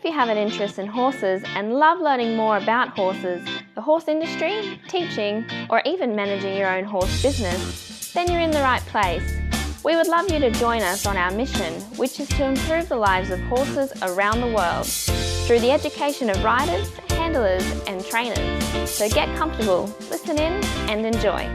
you have an interest in horses and love learning more about horses, the horse industry, teaching, or even managing your own horse business, then you're in the right place. We would love you to join us on our mission, which is to improve the lives of horses around the world through the education of riders, handlers, and trainers. So get comfortable, listen in, and enjoy.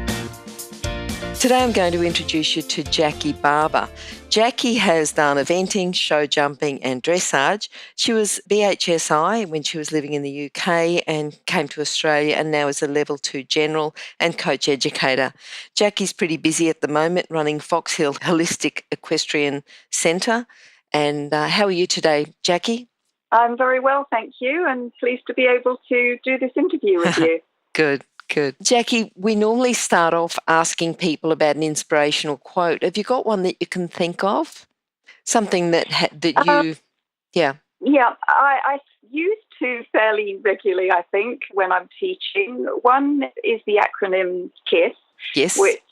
Today I'm going to introduce you to Jackie Barber. Jackie has done eventing, show jumping and dressage. She was BHSI when she was living in the UK and came to Australia, and now is a level 2 general and coach educator. Jackie's pretty busy at the moment running Fox Hill Holistic Equestrian Centre. And how are you today, Jackie? I'm very well, thank you, and pleased to be able to do this interview with you. Good. Jackie, we normally start off asking people about an inspirational quote. Have you got one that you can think of? Something that you... Yeah, I use two fairly regularly, I think, when I'm teaching. One is the acronym KISS, yes, which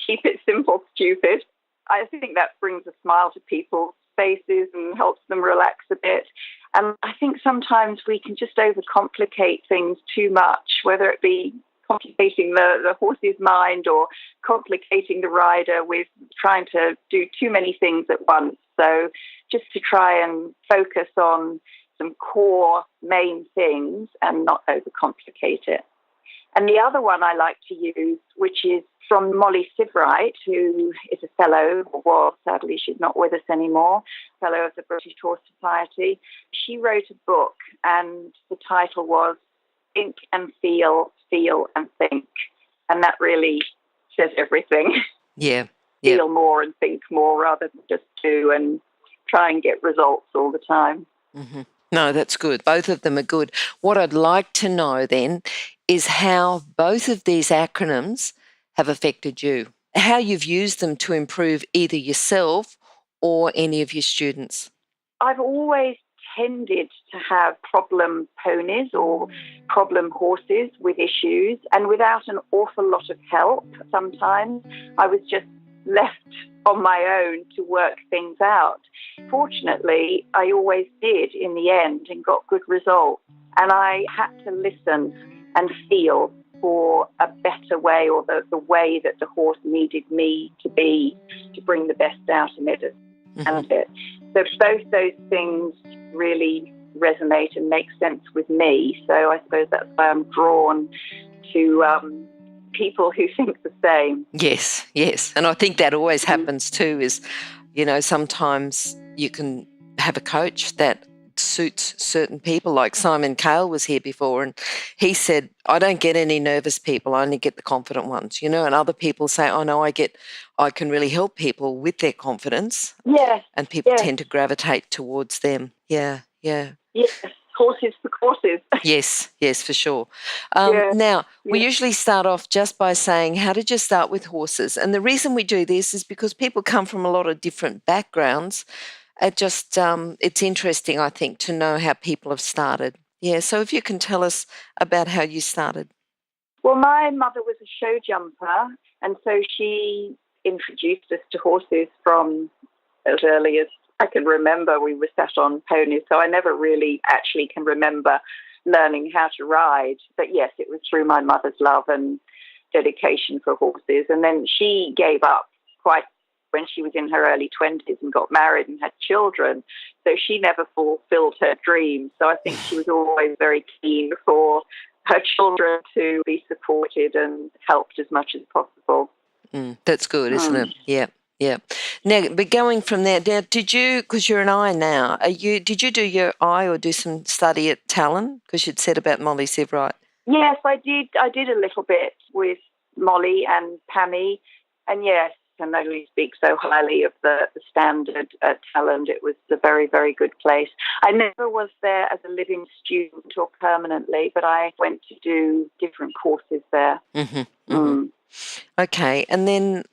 keep it simple, stupid. I think that brings a smile to people's faces and helps them relax a bit. And I think sometimes we can just overcomplicate things too much, whether it be complicating the horse's mind or complicating the rider with trying to do too many things at once. So just to try and focus on some core main things and not overcomplicate it. And the other one I like to use, which is from Molly Sivrite, who is a fellow, or was, sadly she's not with us anymore, fellow of the British Horse Society. She wrote a book and the title was Think and Feel, Feel and Think. And that really says everything. Yeah. Feel more and think more rather than just do and try and get results all the time. Mm-hmm. No, that's good. Both of them are good. What I'd like to know then is how both of these acronyms have affected you, how you've used them to improve either yourself or any of your students. I've always tended to have problem ponies or problem horses with issues, and without an awful lot of help sometimes, I was just left on my own to work things out. Fortunately, I always did in the end and got good results. And I had to listen and feel for a better way, or the way that the horse needed me to be to bring the best out of it. Mm-hmm. So both those things really resonate and make sense with me. So I suppose that's why I'm drawn to people who think the same. Yes. And I think that always happens too, is, sometimes you can have a coach that suits certain people. Like Simon Cale was here before and he said, I don't get any nervous people, I only get the confident ones, and other people say, oh no, I can really help people with their confidence. Yes. And people tend to gravitate towards them. Yeah. Yes, horses for courses. Yes, for sure. Now, we usually start off just by saying, how did you start with horses? And the reason we do this is because people come from a lot of different backgrounds. It's interesting, I think, to know how people have started. Yeah, so if you can tell us about how you started. Well, my mother was a show jumper, and so she introduced us to horses from as early as I can remember. We were sat on ponies, so I never really actually can remember learning how to ride. But yes, it was through my mother's love and dedication for horses. And then she gave up quite when she was in her early 20s and got married and had children. So she never fulfilled her dreams. So I think she was always very keen for her children to be supported and helped as much as possible. That's good, isn't it? Yeah. Now, but going from there, did you, because you're an I now, did you do your I or do some study at Talon? Because you'd said about Molly Sivrite. Yes, I did. I did a little bit with Molly and Pammy. And yes, can only speak so highly of the standard at Talon. It was a very, very good place. I never was there as a living student or permanently, but I went to do different courses there. Mm-hmm. Okay, and then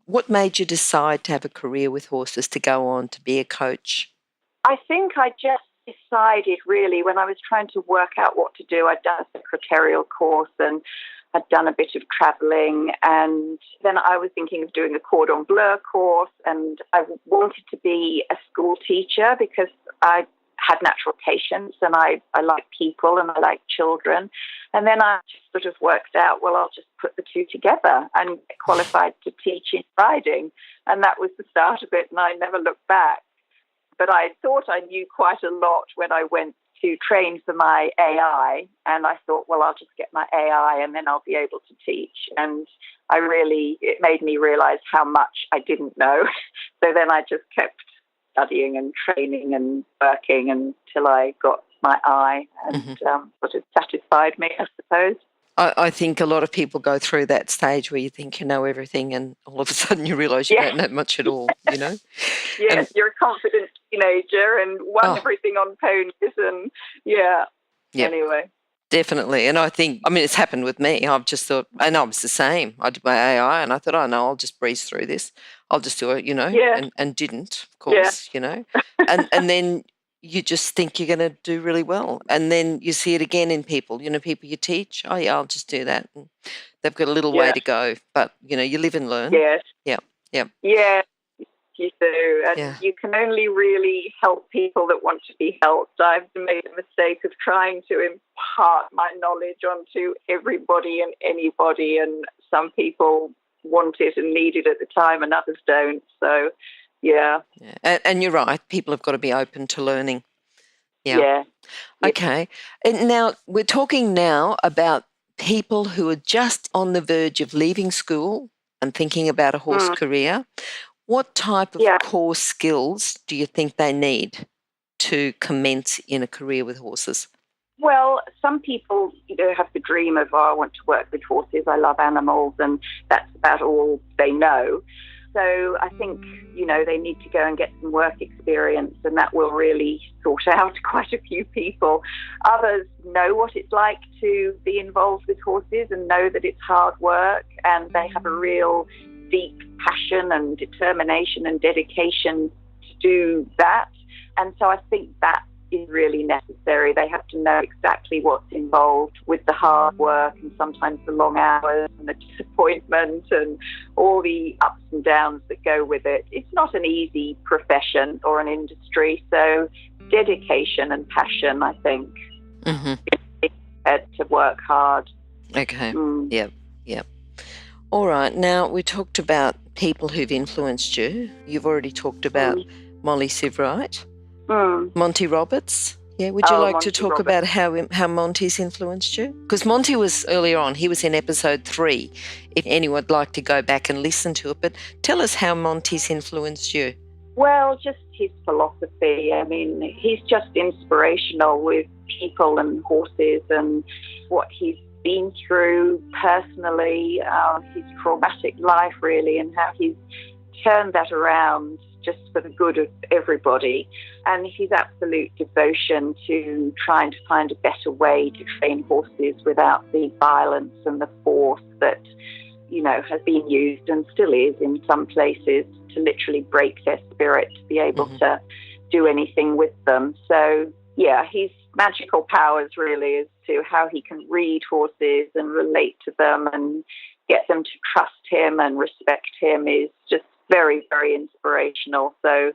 what made you decide to have a career with horses, to go on to be a coach? I think I just decided really when I was trying to work out what to do. I'd done a secretarial course and I'd done a bit of travelling, and then I was thinking of doing a cordon bleu course, and I wanted to be a school teacher because I had natural patience, and I like people and I like children. And then I just sort of worked out, well, I'll just put the two together and get qualified to teach in riding. And that was the start of it, and I never looked back. But I thought I knew quite a lot when I went to train for my AI, and I thought, well, I'll just get my AI and then I'll be able to teach. And it made me realize how much I didn't know. So then I just kept studying and training and working until I got my eye, and sort of satisfied me, I suppose. I think a lot of people go through that stage where you think you know everything and all of a sudden you realise you don't know much at all, you know? Yes, you're a confident teenager and won everything on ponies and, anyway. Definitely. And I think, it's happened with me. I've just thought, and I was the same. I did my AI and I thought, oh, no, I'll just breeze through this. I'll just do it, and didn't, of course, and then you just think you're going to do really well. And then you see it again in people, people you teach. Oh, yeah, I'll just do that. And they've got a little way to go. But, you live and learn. Yes. Yeah. Yeah, you do. And you can only really help people that want to be helped. I've made the mistake of trying to impart my knowledge onto everybody and anybody. And some people want it and need it at the time and others don't. So, yeah. And you're right. People have got to be open to learning. Yeah. Okay. And now we're talking now about people who are just on the verge of leaving school and thinking about a horse career. What type of core skills do you think they need to commence in a career with horses? Well, some people, have the dream of, I want to work with horses, I love animals, and that's about all they know. So I think, they need to go and get some work experience, and that will really sort out quite a few people. Others know what it's like to be involved with horses and know that it's hard work, and they have a real deep passion and determination and dedication to do that. And so I think that is really necessary. They have to know exactly what's involved with the hard work and sometimes the long hours and the disappointment and all the ups and downs that go with it. It's not an easy profession or an industry, so dedication and passion, I think, to work hard. Okay. Yep. All right. Now, we talked about people who've influenced you. You've already talked about Molly Sivrite. Monty Roberts. Yeah, would you like Monty to talk Roberts. about how Monty's influenced you? Because Monty was earlier on, he was in episode 3, if anyone would like to go back and listen to it. But tell us how Monty's influenced you. Well, just his philosophy. He's just inspirational with people and horses and what he's been through personally, his traumatic life really, and how he's turned that around just for the good of everybody, and his absolute devotion to trying to find a better way to train horses without the violence and the force that, has been used and still is in some places to literally break their spirit to be able to do anything with them. So, his magical powers really is to how he can read horses and relate to them and get them to trust him and respect him is just very, very inspirational. So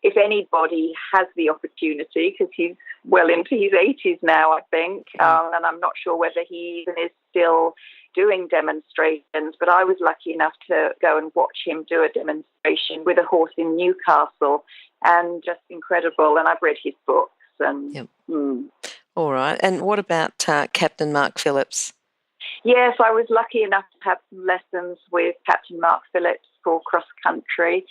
if anybody has the opportunity, because he's well into his 80s now, I think, and I'm not sure whether he even is still doing demonstrations, but I was lucky enough to go and watch him do a demonstration with a horse in Newcastle, and just incredible. And I've read his books. And All right. And what about Captain Mark Phillips? Yes, I was lucky enough to have some lessons with Captain Mark Phillips for cross country.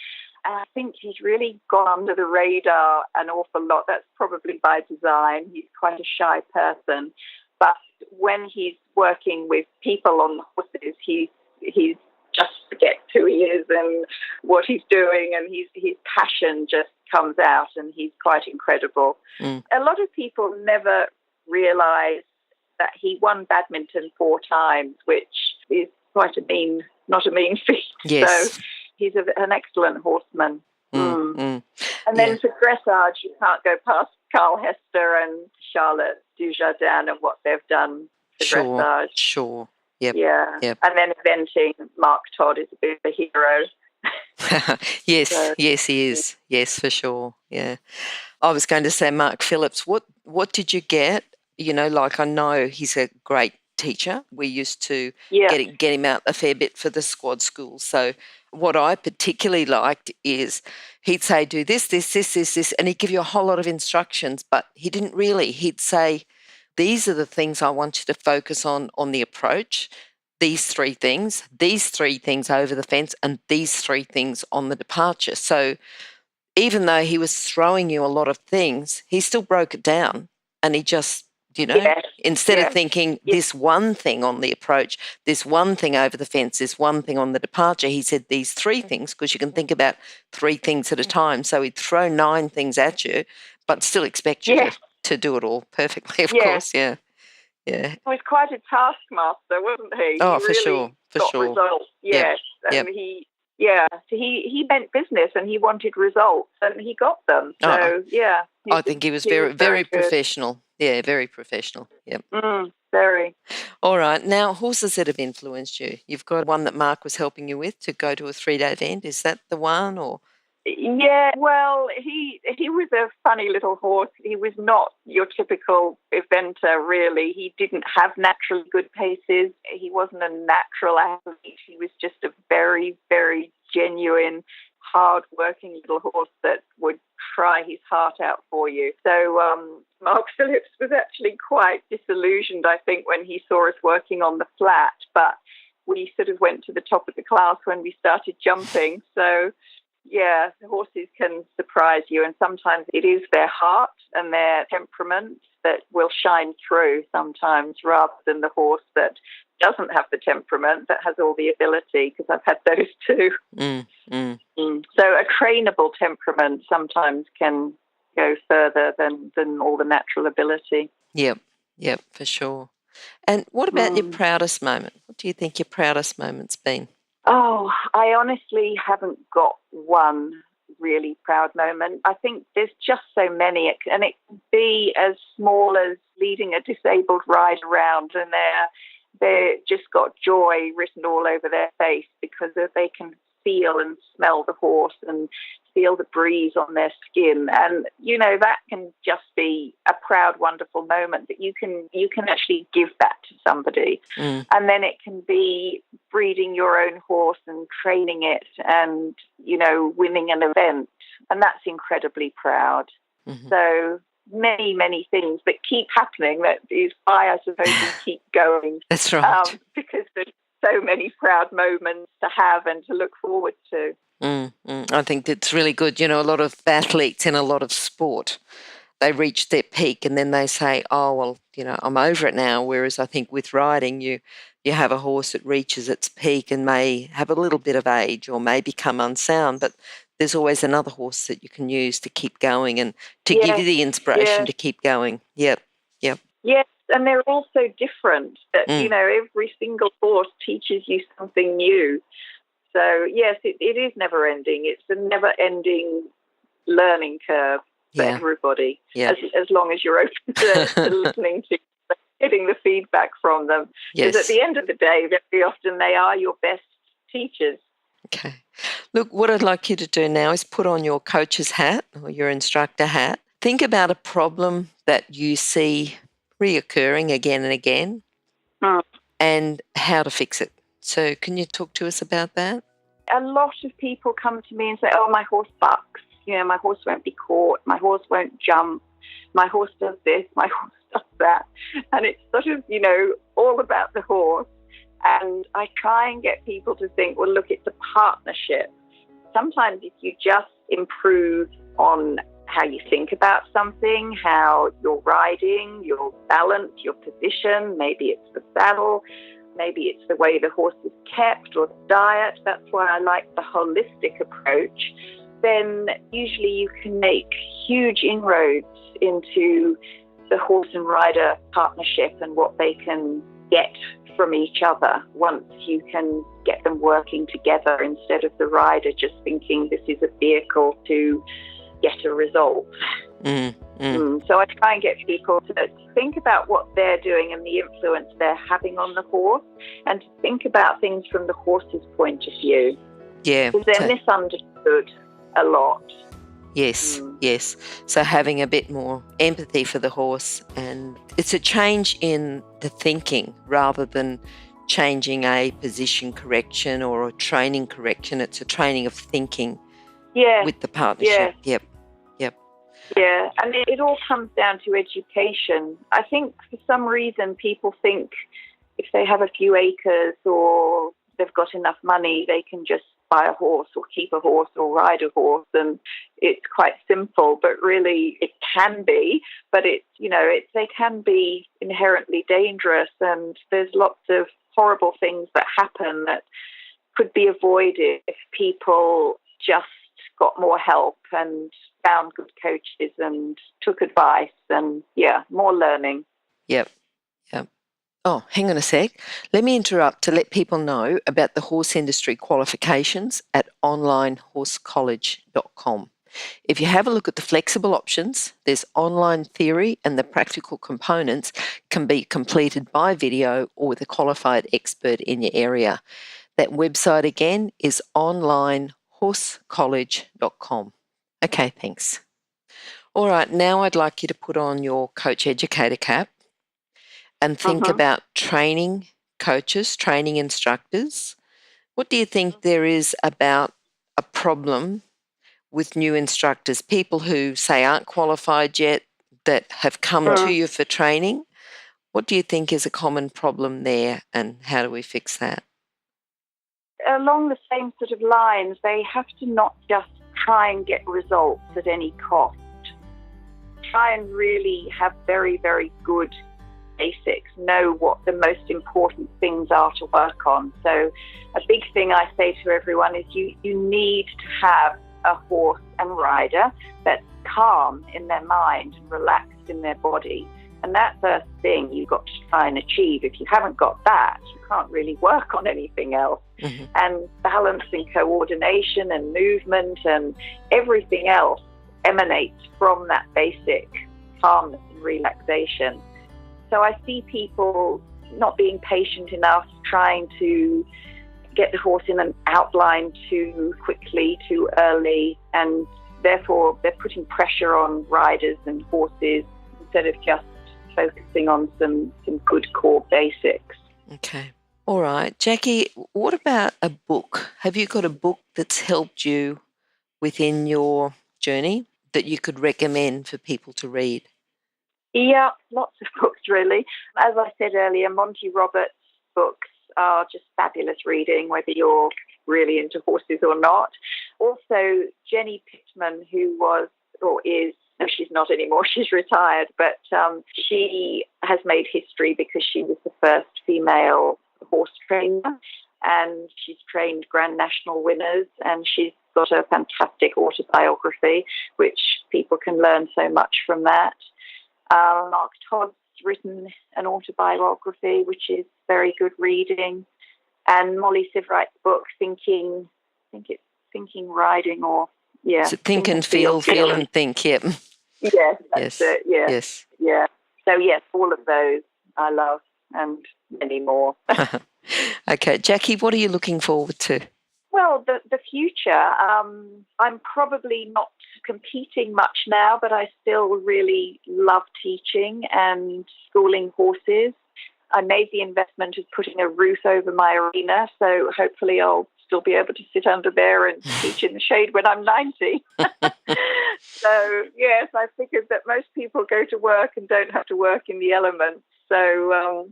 And I think he's really gone under the radar an awful lot. That's probably by design. He's quite a shy person. But when he's working with people on the horses, he's just forgets who he is and what he's doing, and his passion just comes out, and he's quite incredible. A lot of people never realise that he won badminton 4 times, which is not a mean feat. Yes. So he's an excellent horseman. And then for dressage, you can't go past Carl Hester and Charlotte Dujardin and what they've done for dressage. Sure. Yep. Yeah. Yep. And then eventing, Mark Todd is a bit of a hero. Yes, So, yes, he is. Yes, for sure. Yeah. I was going to say, Mark Phillips, what did you get? You know, like I know he's a great teacher. We used to yeah, get him out a fair bit for the squad schools. So what I particularly liked is he'd say, do this, and he'd give you a whole lot of instructions, but he didn't really. He'd say, these are the things I want you to focus on the approach, these three things over the fence, and these three things on the departure. So even though he was throwing you a lot of things, he still broke it down, and he just, yes, instead of yes, thinking yes, this one thing on the approach, this one thing over the fence, this one thing on the departure, he said these three things, because you can think about three things at a time. So he'd throw 9 things at you, but still expect you yes, to do it all perfectly, of yes. course. Yeah. Yeah. He was quite a taskmaster, wasn't he? Oh, He for really sure. For got sure. results. Yep. Yes, Yep. and he meant business, and he wanted results, and he got them. Oh, So yeah, I think he was very good. professional. Yeah, very professional. Yep. Very. All right. Now, horses that have influenced you. You've got one that Mark was helping you with to go to a 3-day event. Is that the one, or? Yeah, well, he was a funny little horse. He was not your typical eventer, really. He didn't have naturally good paces. He wasn't a natural athlete. He was just a very, very genuine, hard-working little horse that would try his heart out for you. So Mark Phillips was actually quite disillusioned, I think, when he saw us working on the flat. But we sort of went to the top of the class when we started jumping. So yeah, the horses can surprise you, and sometimes it is their heart and their temperament that will shine through sometimes, rather than the horse that doesn't have the temperament that has all the ability, because I've had those too. So a trainable temperament sometimes can go further than all the natural ability. Yep, for sure. And what about your proudest moment? What do you think your proudest moment's been? Oh, I honestly haven't got one really proud moment. I think there's just so many, and it can be as small as leading a disabled ride around, and they've just got joy written all over their face because they can feel and smell the horse and feel the breeze on their skin. And, that can just be a proud, wonderful moment that you can actually give that to somebody. And then it can be breeding your own horse and training it and, winning an event. And that's incredibly proud. So many, many things that keep happening. That is why I suppose we keep going. That's right. Because there's so many proud moments to have and to look forward to. I think that's really good. A lot of athletes in a lot of sport, they reach their peak and then they say, oh, well, I'm over it now. Whereas I think with riding, you have a horse that reaches its peak and may have a little bit of age or may become unsound, but there's always another horse that you can use to keep going and to give you the inspiration to keep going. Yep. Yes, and they're all so different that, every single horse teaches you something new. So, yes, it is never-ending. It's a never-ending learning curve for everybody, as long as you're open to listening to, getting the feedback from them. Because at the end of the day, very often they are your best teachers. Okay. Look, what I'd like you to do now is put on your coach's hat or your instructor hat. Think about a problem that you see reoccurring again and again and how to fix it. So can you talk to us about that? A lot of people come to me and say, oh, my horse bucks. My horse won't be caught. My horse won't jump. My horse does this. My horse does that. And it's sort of, all about the horse. And I try and get people to think, well, look, it's a partnership. Sometimes if you just improve on how you think about something, how you're riding, your balance, your position, maybe it's the saddle, maybe it's the way the horse is kept or the diet. That's why I like the holistic approach. Then usually you can make huge inroads into the horse and rider partnership and what they can get from each other once you can get them working together instead of the rider just thinking this is a vehicle to get a result. So I try and get people to think about what they're doing and the influence they're having on the horse and to think about things from the horse's point of view. Yeah. Because they're misunderstood a lot. Yes, yes. So having a bit more empathy for the horse, and it's a change in the thinking rather than changing a position correction or a training correction. It's a training of thinking with the partnership. Yeah. Yep. Yeah, and it all comes down to education. I think for some reason people think if they have a few acres or they've got enough money, they can just buy a horse or keep a horse or ride a horse, and it's quite simple. But really, it can be. But they can be inherently dangerous, and there's lots of horrible things that happen that could be avoided if people just got more help and found good coaches and took advice and, more learning. Yep. Oh, hang on a sec. Let me interrupt to let people know about the horse industry qualifications at onlinehorsecollege.com. If you have a look at the flexible options, there's online theory, and the practical components can be completed by video or with a qualified expert in your area. That website again is onlinehorsecollege.com. Okay, thanks. All right, now I'd like you to put on your coach educator cap and think about training coaches, training instructors. What do you think there is about a problem with new instructors, people who say aren't qualified yet, that have come to you for training? What do you think is a common problem there, and how do we fix that? Along the same sort of lines, they have to not just try and get results at any cost. Try and really have very, very good basics, know what the most important things are to work on. So a big thing I say to everyone is you need to have a horse and rider that's calm in their mind and relaxed in their body. And that's the thing you've got to try and achieve. If you haven't got that, you can't really work on anything else. And balance and coordination and movement and everything else emanates from that basic calmness and relaxation. So I see people not being patient enough, trying to get the horse in an outline too quickly, too early, and therefore they're putting pressure on riders and horses instead of just focusing on some good core basics. Okay. All right. Jackie, what about a book? Have you got a book that's helped you within your journey that you could recommend for people to read? Yeah, lots of books, really. As I said earlier, Monty Roberts' books are just fabulous reading, whether you're really into horses or not. Also, Jenny Pittman, who was or is, no, she's not anymore, she's retired, but she has made history because she was the first female horse trainer, and she's trained Grand National winners, and she's got a fantastic autobiography, which people can learn so much from that. Mark Todd's written an autobiography, which is very good reading. And Molly Sivright's book, Thinking Riding, or, So think and feel and think, yep. Yes, that's it, Yes. Yeah. So, yes, all of those I love, and many more. Okay, Jackie, what are you looking forward to? Well, the future. I'm probably not competing much now, but I still really love teaching and schooling horses. I made the investment of putting a roof over my arena, so hopefully I'll still be able to sit under there and teach in the shade when I'm 90. So, yes, I figured that most people go to work and don't have to work in the elements. So,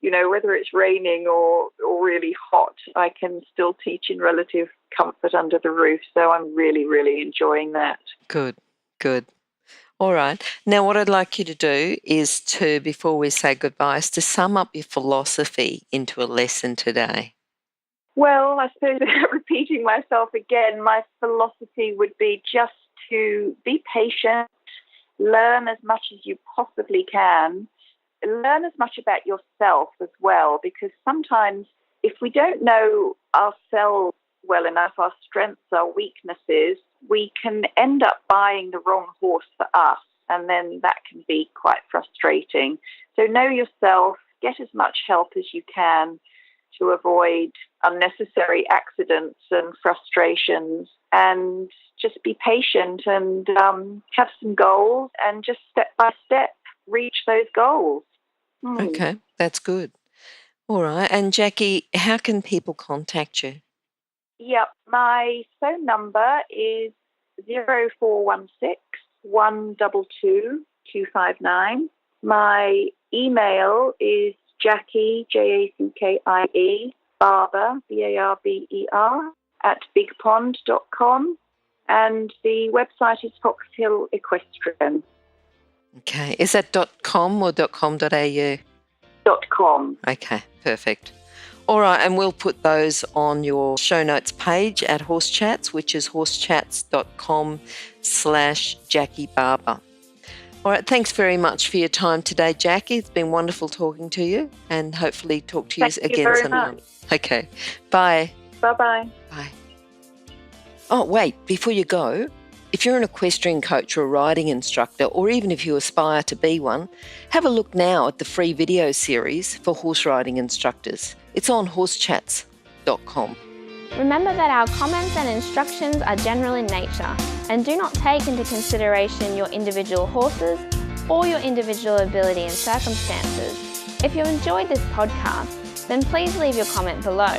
whether it's raining or really hot, I can still teach in relative comfort under the roof. So I'm really, really enjoying that. Good. All right. Now, what I'd like you to do is to, before we say goodbye, is to sum up your philosophy into a lesson today. Well, I suppose repeating myself again, my philosophy would be just to be patient, learn as much as you possibly can, learn as much about yourself as well, because sometimes if we don't know ourselves well enough, our strengths, our weaknesses, we can end up buying the wrong horse for us, and then that can be quite frustrating. So know yourself, get as much help as you can, to avoid unnecessary accidents and frustrations, and just be patient and have some goals and just step by step reach those goals. Okay, that's good. All right. And Jackie, how can people contact you? Yep, my phone number is 0416 122 259. My email is Jackie, Jackie, Barber, Barber, at bigpond.com. And the website is Fox Hill Equestrian. Okay. Is that .com or .com.au? .com. Okay, perfect. All right, and we'll put those on your show notes page at Horse Chats, which is horsechats.com/Jackie Barber. All right, thanks very much for your time today, Jackie. It's been wonderful talking to you, and hopefully talk to you again sometime. Okay, bye. Bye-bye. Bye. Oh, wait, before you go, if you're an equestrian coach or a riding instructor, or even if you aspire to be one, have a look now at the free video series for horse riding instructors. It's on horsechats.com. Remember that our comments and instructions are general in nature and do not take into consideration your individual horses or your individual ability and circumstances. If you enjoyed this podcast, then please leave your comment below.